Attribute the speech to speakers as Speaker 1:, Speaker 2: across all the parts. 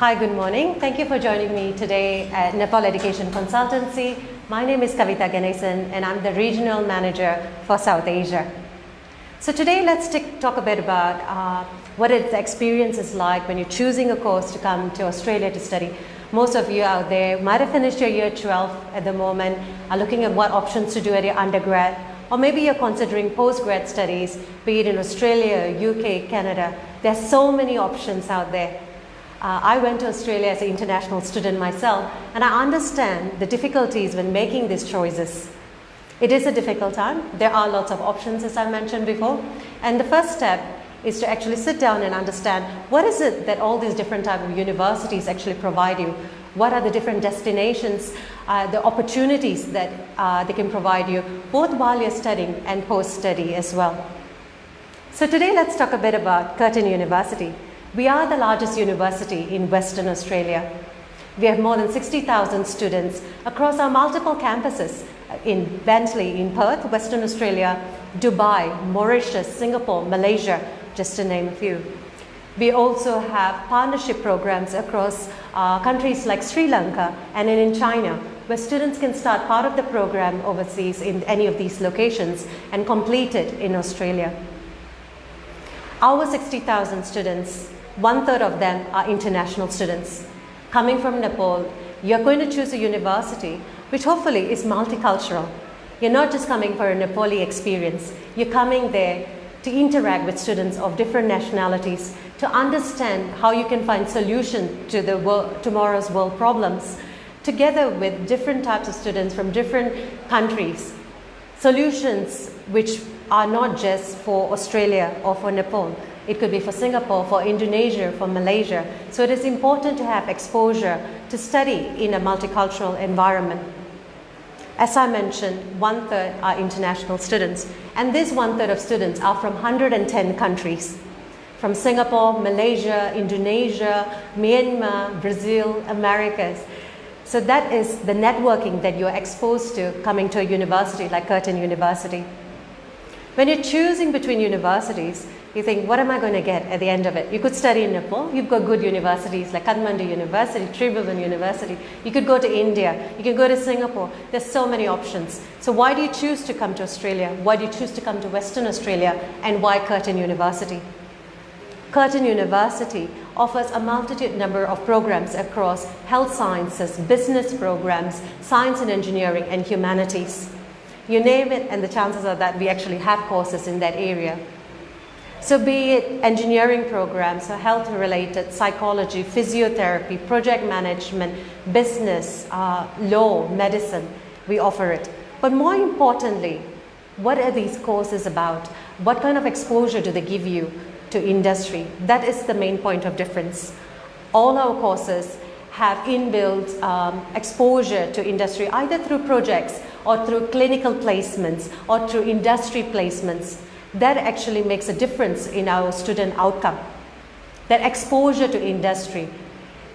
Speaker 1: Hi, good morning. Thank you for joining me today at Nepal Education Consultancy. My name is Kavitha Ganesan and I'm the Regional Manager for South Asia. So today let's talk a bit about what the experience is like when you're choosing a course to come to Australia to study. Most of you out there might have finished your year 12 at the moment, are looking at what options to do at your undergrad, or maybe you're considering postgrad studies, be it in Australia, UK, Canada. There's so many options out there. I went to Australia as an international student myself, and I understand the difficulties when making these choices. It is a difficult time. There are lots of options, as I mentioned before, and the first step is to actually sit down and understand what is it that all these different types of universities actually provide you. What are the different destinations, the opportunities that they can provide you, both while you're studying and post-study as well. So today let's talk a bit about Curtin University. We are the largest university in Western Australia. We have more than 60,000 students across our multiple campuses in Bentley, in Perth, Western Australia, Dubai, Mauritius, Singapore, Malaysia, just to name a few. We also have partnership programs across countries like Sri Lanka and in China, where students can start part of the program overseas in any of these locations and complete it in Australia. Our 60,000 students, 1/3 of them are international students. Coming from Nepal, you're going to choose a university which hopefully is multicultural. You're not just coming for a Nepali experience. You're coming there to interact with students of different nationalities, to understand how you can find solutions to tomorrow's world problems, together with different types of students from different countries. Solutions which are not just for Australia or for Nepal. It could be for Singapore, for Indonesia, for Malaysia. So it is important to have exposure to study in a multicultural environment. As I mentioned, 1/3 are international students, and this 1/3 of students are from 110 countries, from Singapore, Malaysia, Indonesia, Myanmar, Brazil, Americas. So that is the networking that you're exposed to coming to a university like Curtin University. When you're choosing between universities, you think, what am I going to get at the end of it? You could study in Nepal. You've got good universities like Kathmandu University, Tribhuvan University. You could go to India. You can go to Singapore. There's so many options. So why do you choose to come to Australia? Why do you choose to come to Western Australia? And why Curtin University? Curtin University offers a multitude number of programs across health sciences, business programs, science and engineering, and humanities. You name it, and the chances are that we actually have courses in that area. So be it engineering programs, so health-related, psychology, physiotherapy, project management, business, law, medicine, we offer it. But more importantly, what are these courses about? What kind of exposure do they give you to industry? That is the main point of difference. All our courses have inbuilt exposure to industry, either through projects or through clinical placements or through industry placements. That actually makes a difference in our student outcome. That exposure to industry,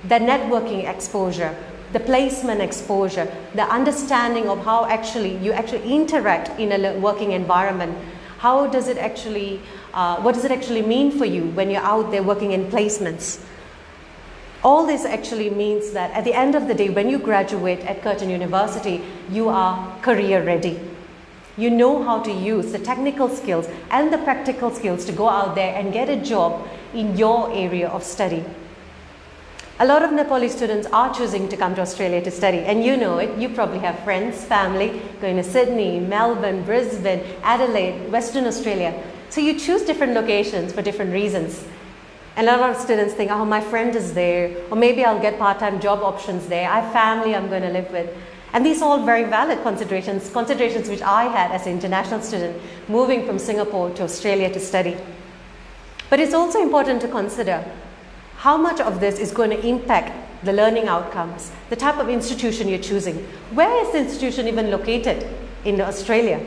Speaker 1: the networking exposure, the placement exposure, the understanding of how you actually interact in a working environment. How does it actually, what does it actually mean for you when you're out there working in placements? All this actually means that at the end of the day, when you graduate at Curtin University, you are career ready. You know how to use the technical skills and the practical skills to go out there and get a job in your area of study. A lot of Nepali students are choosing to come to Australia to study, and you know it. You probably have friends, family going to Sydney, Melbourne, Brisbane, Adelaide, Western Australia. So you choose different locations for different reasons. And a lot of students think, oh, my friend is there, or maybe I'll get part-time job options there. I have family I'm going to live with. And these are all very valid considerations which I had as an international student moving from Singapore to Australia to study. But it's also important to consider how much of this is going to impact the learning outcomes, the type of institution you're choosing. Where is the institution even located in Australia?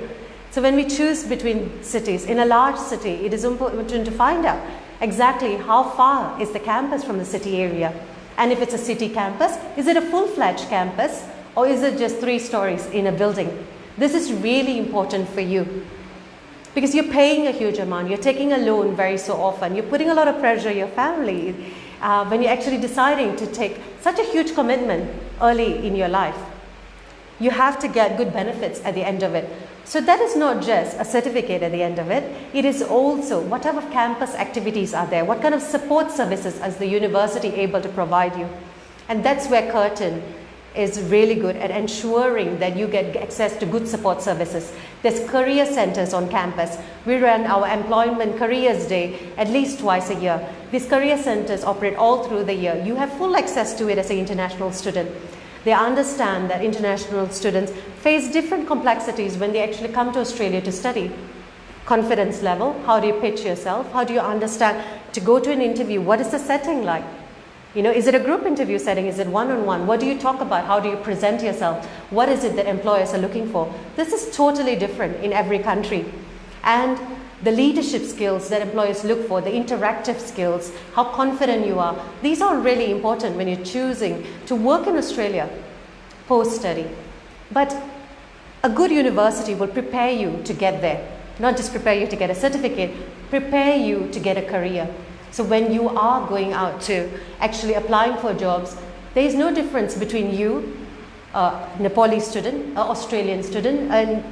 Speaker 1: So when we choose between cities, in a large city, it is important to find out exactly how far is the campus from the city area. And if it's a city campus, is it a full-fledged campus? Or is it just 3 stories in a building? This is really important for you. Because you're paying a huge amount, you're taking a loan very so often, you're putting a lot of pressure on your family when you're actually deciding to take such a huge commitment early in your life. You have to get good benefits at the end of it. So that is not just a certificate at the end of it, it is also what type of campus activities are there, what kind of support services is the university able to provide you. And that's where Curtin is really good at ensuring that you get access to good support services. There's career centers on campus. We run our Employment Careers Day at least twice a year. These career centers operate all through the year. You have full access to it as an international student. They understand that international students face different complexities when they actually come to Australia to study. Confidence level, how do you pitch yourself? How do you understand to go to an interview? What is the setting like? You know, is it a group interview setting? Is it one-on-one? What do you talk about? How do you present yourself? What is it that employers are looking for? This is totally different in every country. And the leadership skills that employers look for, the interactive skills, how confident you are, these are really important when you're choosing to work in Australia post-study. But a good university will prepare you to get there, not just prepare you to get a certificate, prepare you to get a career. So when you are going out to actually applying for jobs, there is no difference between you, a Nepali student, an Australian student, an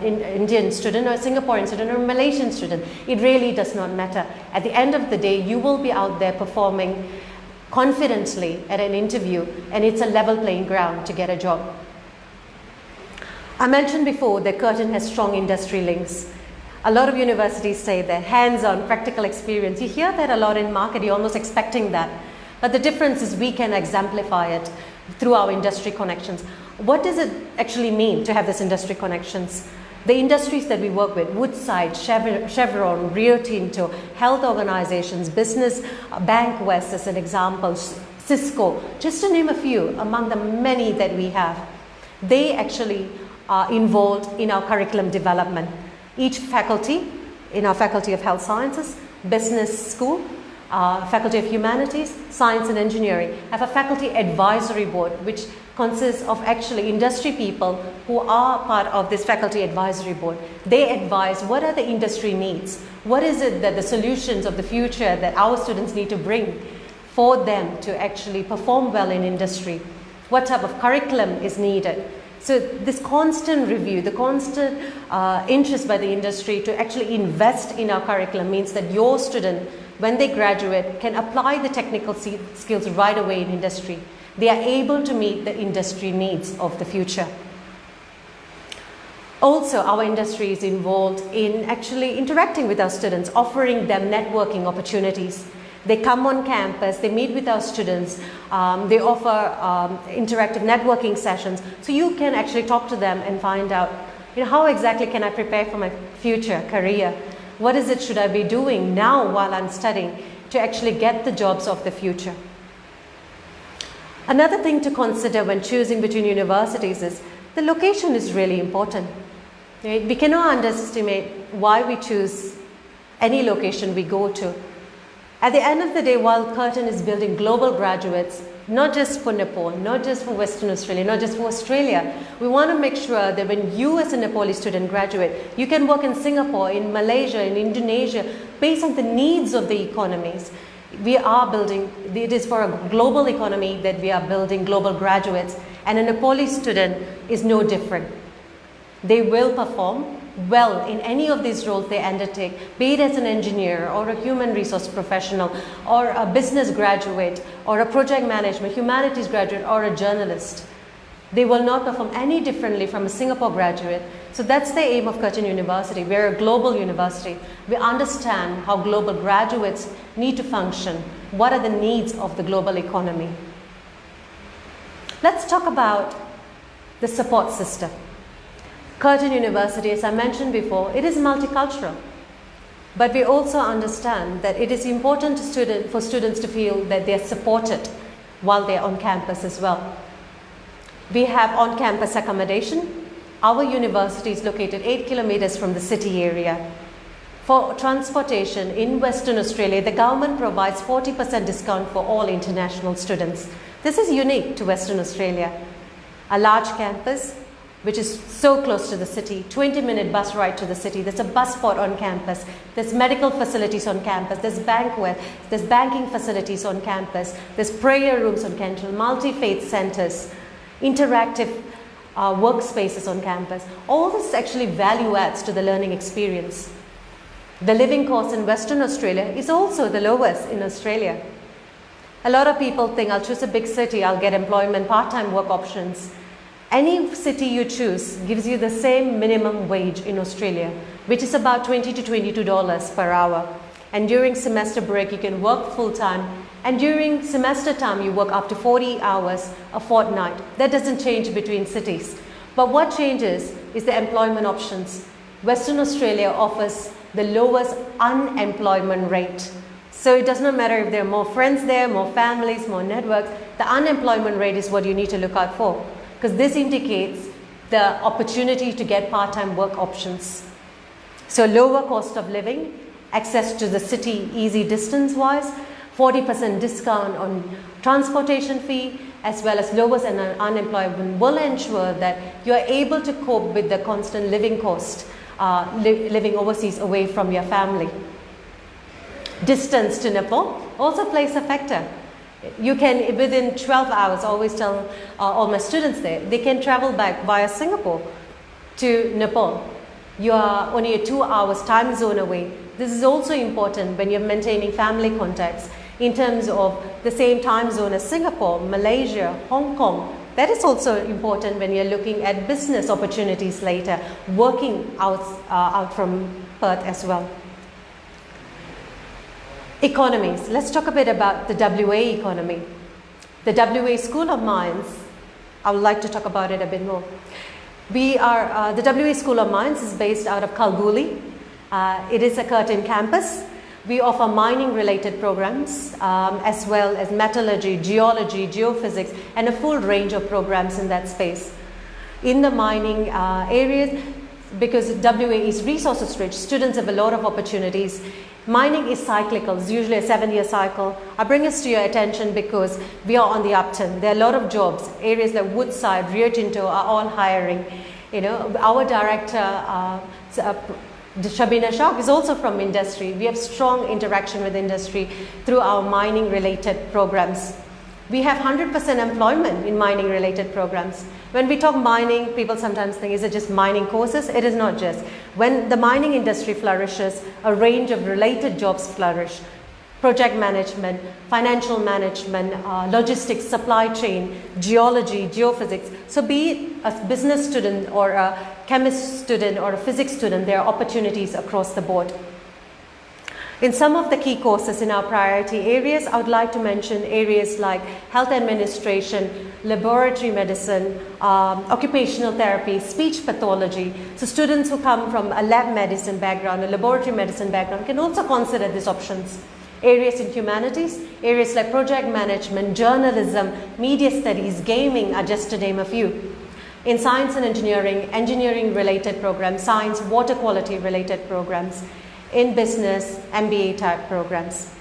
Speaker 1: Indian student, or a Singaporean student, or a Malaysian student. It really does not matter. At the end of the day, you will be out there performing confidently at an interview, and it's a level playing ground to get a job. I mentioned before that Curtin has strong industry links. A lot of universities say that hands-on practical experience. You hear that a lot in market, you're almost expecting that. But the difference is we can exemplify it through our industry connections. What does it actually mean to have this industry connections? The industries that we work with, Woodside, Chevron, Rio Tinto, health organizations, business, Bank West as an example, Cisco, just to name a few among the many that we have. They actually are involved in our curriculum development. Each faculty, in our Faculty of Health Sciences, Business School, Faculty of Humanities, Science and Engineering, have a faculty advisory board which consists of actually industry people who are part of this faculty advisory board. They advise what are the industry needs, what is it that the solutions of the future that our students need to bring for them to actually perform well in industry, what type of curriculum is needed. So this constant review, the constant interest by the industry to actually invest in our curriculum means that your student, when they graduate, can apply the technical skills right away in industry. They are able to meet the industry needs of the future. Also, our industry is involved in actually interacting with our students, offering them networking opportunities. They come on campus, they meet with our students, they offer interactive networking sessions, so you can actually talk to them and find out, you know, how exactly can I prepare for my future career? What is it should I be doing now while I'm studying to actually get the jobs of the future? Another thing to consider when choosing between universities is the location is really important. Right? We cannot underestimate why we choose any location we go to. At the end of the day, while Curtin is building global graduates, not just for Nepal, not just for Western Australia, not just for Australia, we want to make sure that when you as a Nepali student graduate, you can work in Singapore, in Malaysia, in Indonesia, based on the needs of the economies. We are building, it is for a global economy that we are building global graduates, and a Nepali student is no different. They will perform well in any of these roles they undertake, be it as an engineer or a human resource professional or a business graduate or a project management, humanities graduate or a journalist. They will not perform any differently from a Singapore graduate. So that's the aim of Curtin University. We're a global university. We understand how global graduates need to function. What are the needs of the global economy? Let's talk about the support system. Curtin University, as I mentioned before, it is multicultural. But we also understand that it is important for students to feel that they are supported while they are on campus as well. We have on-campus accommodation. Our university is located 8 kilometers from the city area. For transportation in Western Australia, the government provides 40% discount for all international students. This is unique to Western Australia. A large campus, which is so close to the city, 20-minute bus ride to the city. There's a bus spot on campus. There's medical facilities on campus. There's banking facilities on campus. There's prayer rooms on campus, multi-faith centers, interactive workspaces on campus. All this actually value adds to the learning experience. The living cost in Western Australia is also the lowest in Australia. A lot of people think, I'll choose a big city, I'll get employment, part-time work options. Any city you choose gives you the same minimum wage in Australia, which is about $20 to $22 per hour. And during semester break, you can work full-time. And during semester time, you work up to 40 hours a fortnight. That doesn't change between cities. But what changes is the employment options. Western Australia offers the lowest unemployment rate. So it does not matter if there are more friends there, more families, more networks. The unemployment rate is what you need to look out for, because this indicates the opportunity to get part-time work options. So lower cost of living, access to the city easy distance-wise, 40% discount on transportation fee, as well as lowest unemployment will ensure that you are able to cope with the constant living cost, living overseas away from your family. Distance to Nepal also plays a factor. You can, within 12 hours, I always tell all my students there, they can travel back via Singapore to Nepal. You are only a 2 hours time zone away. This is also important when you're maintaining family contacts in terms of the same time zone as Singapore, Malaysia, Hong Kong. That is also important when you're looking at business opportunities later, working out from Perth as well. Economies. Let's talk a bit about the WA economy. The WA School of Mines, I would like to talk about it a bit more. The WA School of Mines is based out of Kalgoorlie. It is a Curtin campus. We offer mining related programs as well as metallurgy, geology, geophysics, and a full range of programs in that space. In the mining areas, because WA is resources rich, students have a lot of opportunities. Mining is cyclical, it's usually a 7-year cycle. I bring this to your attention because we are on the upturn. There are a lot of jobs. Areas like Woodside, Rio Tinto are all hiring. You know, our director, Shabina Shah, is also from industry. We have strong interaction with industry through our mining related programs. We have 100% employment in mining related programs. When we talk mining, people sometimes think, is it just mining courses? It is not just. When the mining industry flourishes, a range of related jobs flourish. Project management, financial management, logistics, supply chain, geology, geophysics. So be it a business student or a chemist student or a physics student, there are opportunities across the board. In some of the key courses in our priority areas, I would like to mention areas like health administration, laboratory medicine, occupational therapy, speech pathology. So students who come from a lab medicine background, a laboratory medicine background can also consider these options. Areas in humanities, areas like project management, journalism, media studies, gaming are just to name a few. In science and engineering, engineering related programs, science, water quality related programs. In business, MBA type programs.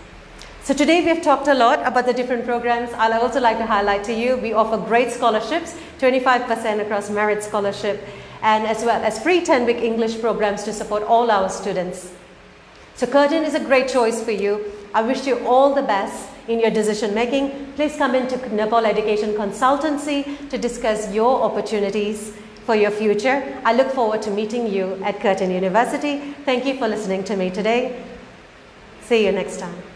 Speaker 1: So today we have talked a lot about the different programs. I'd also like to highlight to you, we offer great scholarships, 25% across merit scholarship, and as well as free 10-week English programs to support all our students. So Curtin is a great choice for you. I wish you all the best in your decision making. Please come into Nepal Education Consultancy to discuss your opportunities for your future. I look forward to meeting you at Curtin University. Thank you for listening to me today. See you next time.